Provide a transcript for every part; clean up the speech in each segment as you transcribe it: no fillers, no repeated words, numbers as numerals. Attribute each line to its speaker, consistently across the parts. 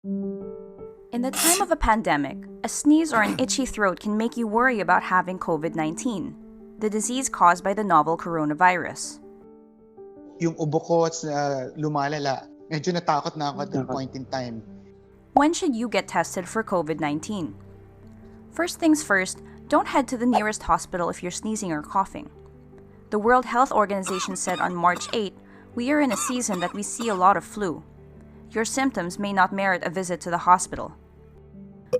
Speaker 1: In the time of a pandemic, a sneeze or an itchy throat can make you worry about having COVID-19, the disease caused by the novel coronavirus.
Speaker 2: Yung ubo ko lumalala. Medyo natakot na ako at that point in time.
Speaker 1: When should you get tested for COVID-19? First things first, don't head to the nearest hospital if you're sneezing or coughing. The World Health Organization said on March 8, we are in a season that we see a lot of flu. Your symptoms may not merit a visit to the hospital.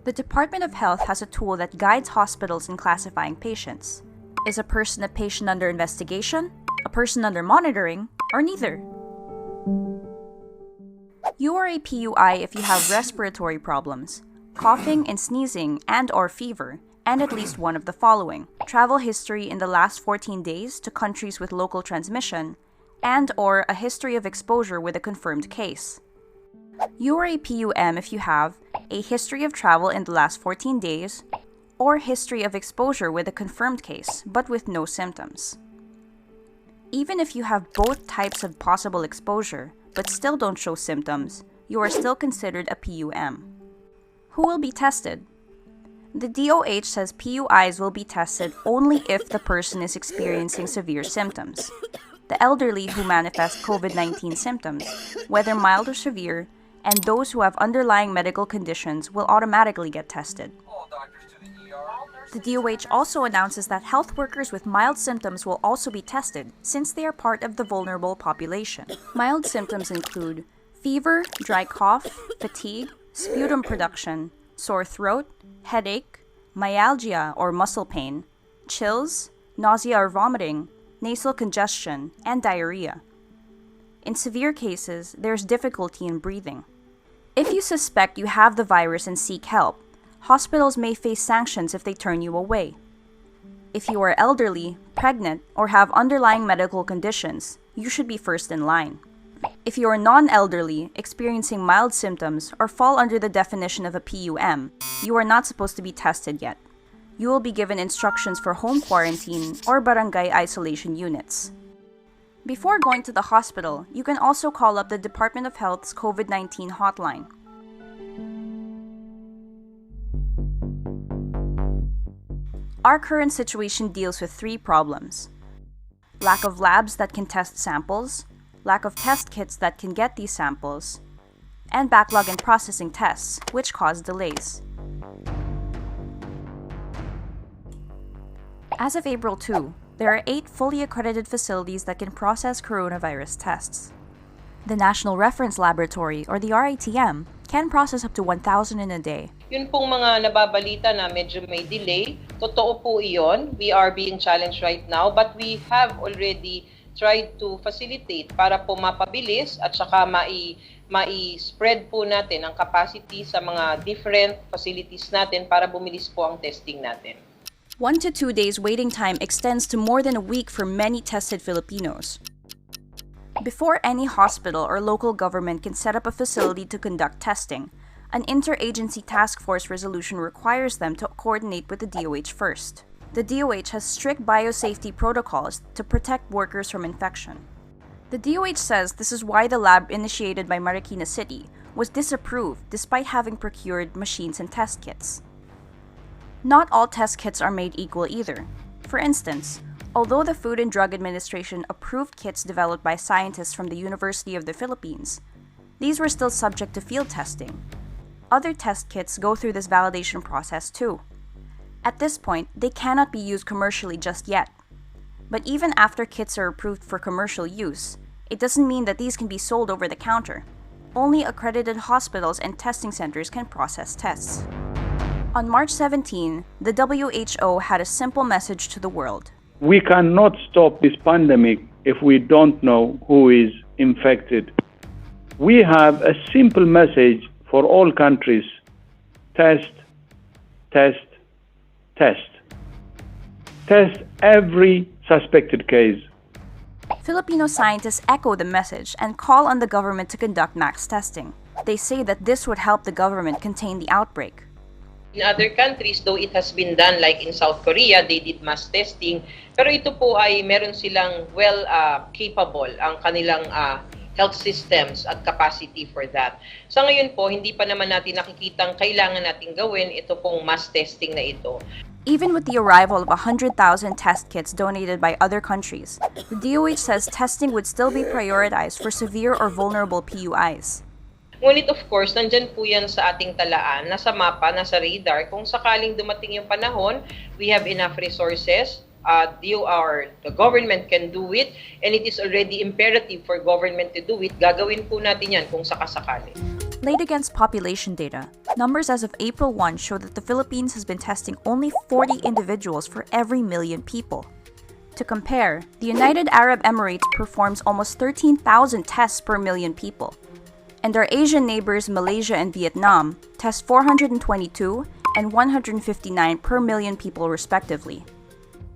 Speaker 1: The Department of Health has a tool that guides hospitals in classifying patients. Is a person a patient under investigation, a person under monitoring, or neither? You are a PUI if you have respiratory problems, coughing and sneezing and/or fever, and at least one of the following: travel history in the last 14 days to countries with local transmission, and/or a history of exposure with a confirmed case. You are a PUM if you have a history of travel in the last 14 days, or history of exposure with a confirmed case, but with no symptoms. Even if you have both types of possible exposure, but still don't show symptoms, you are still considered a PUM. Who will be tested? The DOH says PUIs will be tested only if the person is experiencing severe symptoms. The elderly who manifest COVID-19 symptoms, whether mild or severe, and those who have underlying medical conditions will automatically get tested. The DOH also announces that health workers with mild symptoms will also be tested since they are part of the vulnerable population. Mild symptoms include fever, dry cough, fatigue, sputum production, sore throat, headache, myalgia or muscle pain, chills, nausea or vomiting, nasal congestion, and diarrhea. In severe cases, there's difficulty in breathing. If you suspect you have the virus and seek help, hospitals may face sanctions if they turn you away. If you are elderly, pregnant, or have underlying medical conditions, you should be first in line. If you are non-elderly, experiencing mild symptoms, or fall under the definition of a PUM, you are not supposed to be tested yet. You will be given instructions for home quarantine or barangay isolation units. Before going to the hospital, you can also call up the Department of Health's COVID-19 hotline. Our current situation deals with 3 problems: lack of labs that can test samples, lack of test kits that can get these samples, and backlog in processing tests, which cause delays. As of April 2, there are 8 fully accredited facilities that can process coronavirus tests. The National Reference Laboratory, or the RITM, can process up to 1,000 in a day.
Speaker 3: Yun pong mga nababalita na medyo may delay, totoo po iyon. We are being challenged right now, but we have already tried to facilitate para po mapabilis at saka mai-spread po natin ang capacity sa mga different facilities natin para bumilis po ang testing natin.
Speaker 1: 1 to 2 days waiting time extends to more than a week for many tested Filipinos. Before any hospital or local government can set up a facility to conduct testing, an interagency task force resolution requires them to coordinate with the DOH first. The DOH has strict biosafety protocols to protect workers from infection. The DOH says this is why the lab initiated by Marikina City was disapproved despite having procured machines and test kits. Not all test kits are made equal either. For instance, although the Food and Drug Administration approved kits developed by scientists from the University of the Philippines, these were still subject to field testing. Other test kits go through this validation process too. At this point, they cannot be used commercially just yet. But even after kits are approved for commercial use, it doesn't mean that these can be sold over the counter. Only accredited hospitals and testing centers can process tests. On March 17, the WHO had a simple message to the world.
Speaker 4: We cannot stop this pandemic if we don't know who is infected. We have a simple message for all countries: test, test, test. Test every suspected case.
Speaker 1: Filipino scientists echo the message and call on the government to conduct mass testing. They say that this would help the government contain the outbreak.
Speaker 3: In other countries, though it has been done, like in South Korea, they did mass testing. Pero ito po ay meron silang capable ang kanilang health systems at capacity for that. Sa ngayon po, hindi pa naman natin nakikitang kailangan natin gawin ito pong mass testing na ito.
Speaker 1: Even with the arrival of 100,000 test kits donated by other countries, the DOH says testing would still be prioritized for severe or vulnerable PUIs.
Speaker 3: Ngunit of course, nandyan po yan sa ating talaan, nasa mapa, nasa radar. Kung sakaling dumating yung panahon, we have enough resources. The government can do it, and it is already imperative for government to do it. Gagawin po natin yan kung sakasakali.
Speaker 1: Laid against population data, numbers as of April 1 show that the Philippines has been testing only 40 individuals for every million people. To compare, the United Arab Emirates performs almost 13,000 tests per million people, and our Asian neighbors Malaysia and Vietnam test 422 and 159 per million people respectively.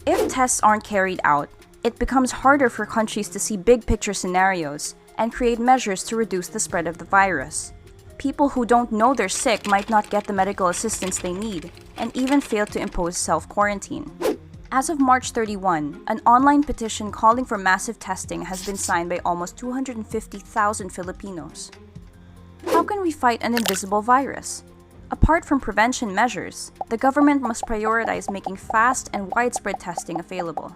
Speaker 1: If tests aren't carried out, it becomes harder for countries to see big picture scenarios and create measures to reduce the spread of the virus. People who don't know they're sick might not get the medical assistance they need and even fail to impose self-quarantine. As of March 31, an online petition calling for massive testing has been signed by almost 250,000 Filipinos. How can we fight an invisible virus? Apart from prevention measures, the government must prioritize making fast and widespread testing available.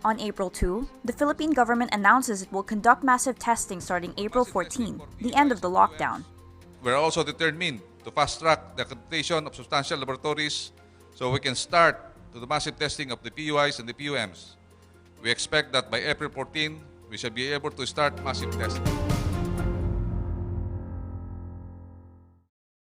Speaker 1: On April 2, the Philippine government announces it will conduct massive testing starting April 14, the end of the lockdown.
Speaker 5: We're also determined to fast-track the accreditation of substantial laboratories so we can start to the massive testing of the PUIs and the PUMs. We expect that by April 14, we shall be able to start massive testing.